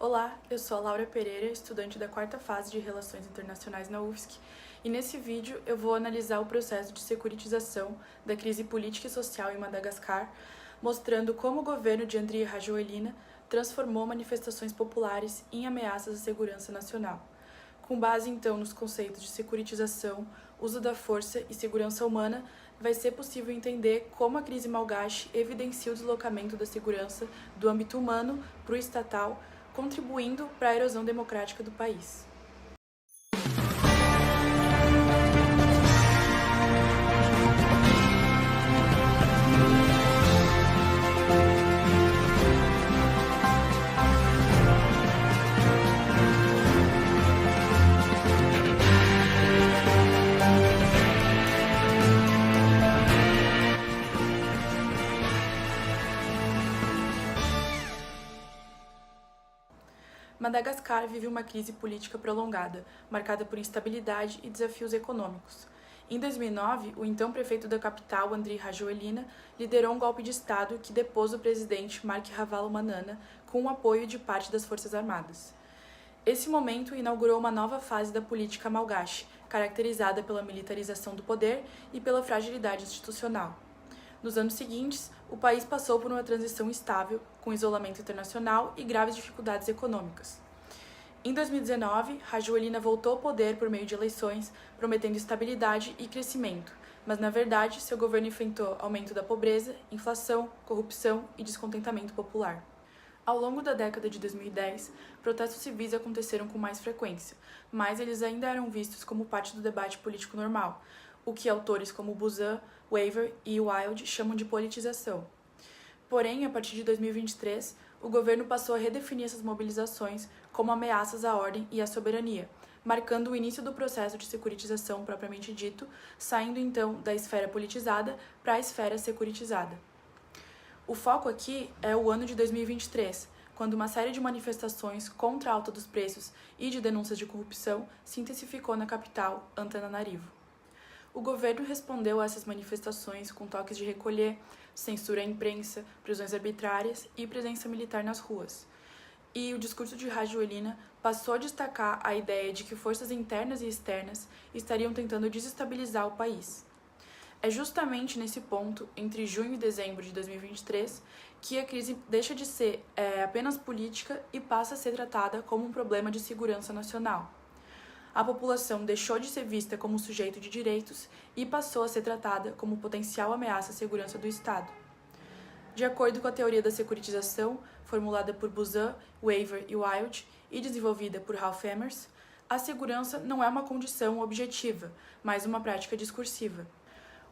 Olá, eu sou a Laura Pereira, estudante da 4ª fase de Relações Internacionais na UFSC, e nesse vídeo eu vou analisar o processo de securitização da crise política e social em Madagascar, mostrando como o governo de Andry Rajoelina transformou manifestações populares em ameaças à segurança nacional. Com base então nos conceitos de securitização, uso da força e segurança humana, vai ser possível entender como a crise malgache evidencia o deslocamento da segurança do âmbito humano para o estatal, contribuindo para a erosão democrática do país. Madagascar vive uma crise política prolongada, marcada por instabilidade e desafios econômicos. Em 2009, o então prefeito da capital, Andry Rajoelina, liderou um golpe de Estado que depôs o presidente Marc Ravalomanana com o apoio de parte das Forças Armadas. Esse momento inaugurou uma nova fase da política malgache, caracterizada pela militarização do poder e pela fragilidade institucional. Nos anos seguintes, o país passou por uma transição instável, com isolamento internacional e graves dificuldades econômicas. Em 2019, Rajoelina voltou ao poder por meio de eleições, prometendo estabilidade e crescimento, mas na verdade seu governo enfrentou aumento da pobreza, inflação, corrupção e descontentamento popular. Ao longo da década de 2010, protestos civis aconteceram com mais frequência, mas eles ainda eram vistos como parte do debate político normal, o que autores como Buzan, Wever e Wild chamam de politização. Porém, a partir de 2023, o governo passou a redefinir essas mobilizações como ameaças à ordem e à soberania, marcando o início do processo de securitização propriamente dito, saindo então da esfera politizada para a esfera securitizada. O foco aqui é o ano de 2023, quando uma série de manifestações contra a alta dos preços e de denúncias de corrupção se intensificou na capital, Antananarivo. O governo respondeu a essas manifestações com toques de recolher, censura à imprensa, prisões arbitrárias e presença militar nas ruas. E o discurso de Rajoelina passou a destacar a ideia de que forças internas e externas estariam tentando desestabilizar o país. É justamente nesse ponto, entre junho e dezembro de 2023, que a crise deixa de ser apenas política e passa a ser tratada como um problema de segurança nacional. A população deixou de ser vista como um sujeito de direitos e passou a ser tratada como potencial ameaça à segurança do Estado. De acordo com a teoria da securitização, formulada por Buzan, Wever e Wild e desenvolvida por Ralph Emmers, a segurança não é uma condição objetiva, mas uma prática discursiva.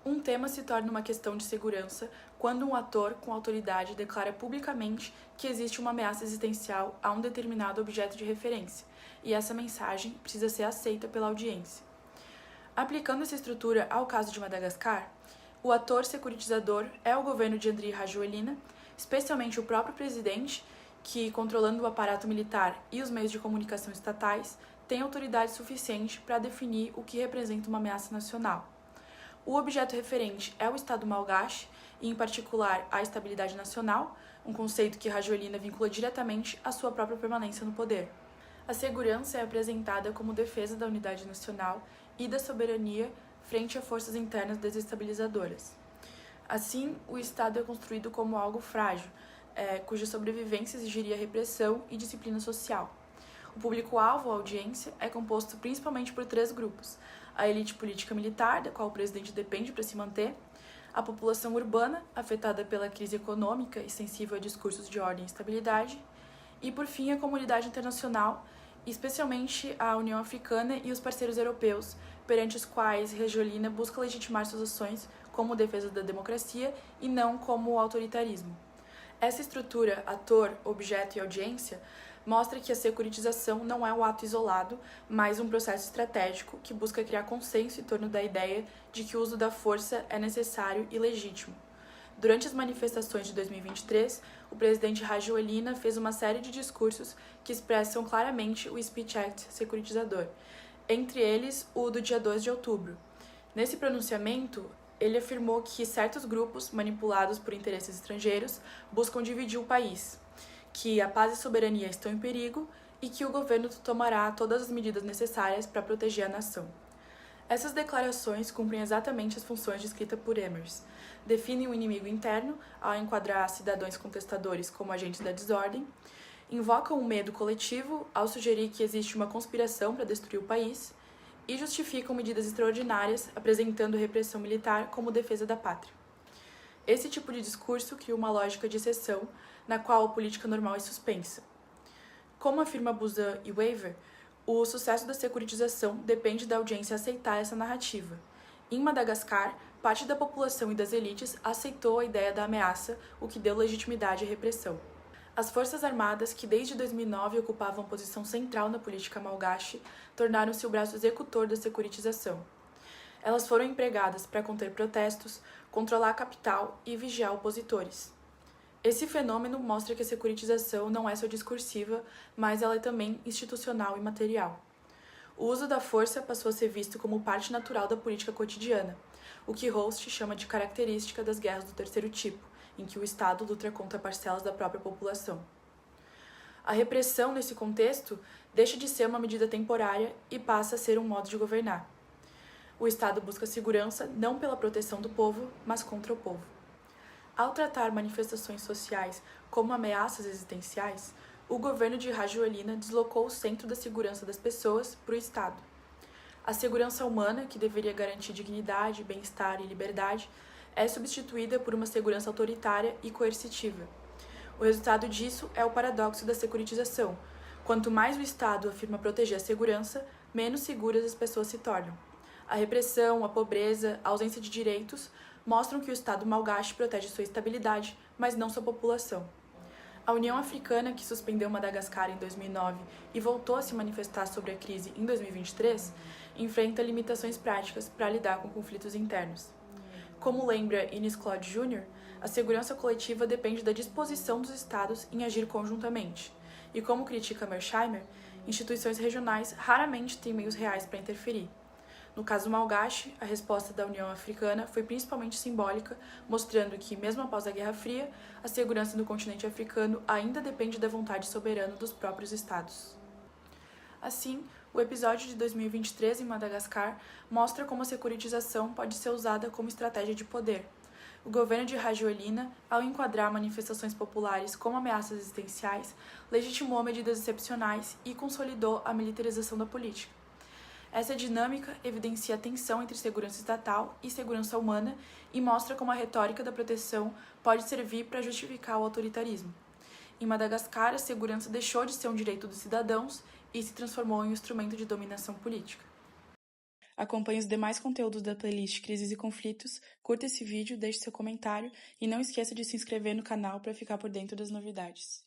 Um tema se torna uma questão de segurança quando um ator com autoridade declara publicamente que existe uma ameaça existencial a um determinado objeto de referência, e essa mensagem precisa ser aceita pela audiência. Aplicando essa estrutura ao caso de Madagascar, o ator securitizador é o governo de Andry Rajoelina, especialmente o próprio presidente, que, controlando o aparato militar e os meios de comunicação estatais, tem autoridade suficiente para definir o que representa uma ameaça nacional. O objeto referente é o Estado malgache, e em particular a estabilidade nacional, um conceito que Rajoelina vincula diretamente à sua própria permanência no poder. A segurança é apresentada como defesa da unidade nacional e da soberania frente a forças internas desestabilizadoras. Assim, o Estado é construído como algo frágil, cuja sobrevivência exigiria repressão e disciplina social. O público-alvo, a audiência, é composto principalmente por 3 grupos: a elite política militar, da qual o presidente depende para se manter, a população urbana, afetada pela crise econômica e sensível a discursos de ordem e estabilidade, e, por fim, a comunidade internacional, especialmente a União Africana e os parceiros europeus, perante os quais Rajoelina busca legitimar suas ações como defesa da democracia e não como autoritarismo. Essa estrutura, ator, objeto e audiência, mostra que a securitização não é um ato isolado, mas um processo estratégico que busca criar consenso em torno da ideia de que o uso da força é necessário e legítimo. Durante as manifestações de 2023, o presidente Rajoelina fez uma série de discursos que expressam claramente o Speech Act securitizador, entre eles o do dia 2 de outubro. Nesse pronunciamento, ele afirmou que certos grupos, manipulados por interesses estrangeiros, buscam dividir o país, que a paz e soberania estão em perigo e que o governo tomará todas as medidas necessárias para proteger a nação. Essas declarações cumprem exatamente as funções descritas por Emers. Definem o inimigo interno, ao enquadrar cidadãos contestadores como agentes da desordem, invocam o medo coletivo, ao sugerir que existe uma conspiração para destruir o país, e justificam medidas extraordinárias, apresentando repressão militar como defesa da pátria. Esse tipo de discurso cria uma lógica de exceção, na qual a política normal é suspensa. Como afirma Buzan e Weaver, o sucesso da securitização depende da audiência aceitar essa narrativa. Em Madagascar, parte da população e das elites aceitou a ideia da ameaça, o que deu legitimidade à repressão. As Forças Armadas, que desde 2009 ocupavam posição central na política malgache, tornaram-se o braço executor da securitização. Elas foram empregadas para conter protestos, controlar a capital e vigiar opositores. Esse fenômeno mostra que a securitização não é só discursiva, mas ela é também institucional e material. O uso da força passou a ser visto como parte natural da política cotidiana, o que Holst chama de característica das guerras do terceiro tipo, em que o Estado luta contra parcelas da própria população. A repressão, nesse contexto, deixa de ser uma medida temporária e passa a ser um modo de governar. O Estado busca segurança não pela proteção do povo, mas contra o povo. Ao tratar manifestações sociais como ameaças existenciais, o governo de Rajoelina deslocou o centro da segurança das pessoas para o Estado. A segurança humana, que deveria garantir dignidade, bem-estar e liberdade, é substituída por uma segurança autoritária e coercitiva. O resultado disso é o paradoxo da securitização. Quanto mais o Estado afirma proteger a segurança, menos seguras as pessoas se tornam. A repressão, a pobreza, a ausência de direitos mostram que o Estado malgache protege sua estabilidade, mas não sua população. A União Africana, que suspendeu Madagascar em 2009 e voltou a se manifestar sobre a crise em 2023, enfrenta limitações práticas para lidar com conflitos internos. Como lembra Innes Claude Jr., a segurança coletiva depende da disposição dos Estados em agir conjuntamente. E como critica Mearsheimer, instituições regionais raramente têm meios reais para interferir. No caso malgache, a resposta da União Africana foi principalmente simbólica, mostrando que, mesmo após a Guerra Fria, a segurança no continente africano ainda depende da vontade soberana dos próprios Estados. Assim, o episódio de 2023 em Madagascar mostra como a securitização pode ser usada como estratégia de poder. O governo de Rajoelina, ao enquadrar manifestações populares como ameaças existenciais, legitimou medidas excepcionais e consolidou a militarização da política. Essa dinâmica evidencia a tensão entre segurança estatal e segurança humana e mostra como a retórica da proteção pode servir para justificar o autoritarismo. Em Madagascar, a segurança deixou de ser um direito dos cidadãos e se transformou em um instrumento de dominação política. Acompanhe os demais conteúdos da playlist Crises e Conflitos, curta esse vídeo, deixe seu comentário e não esqueça de se inscrever no canal para ficar por dentro das novidades.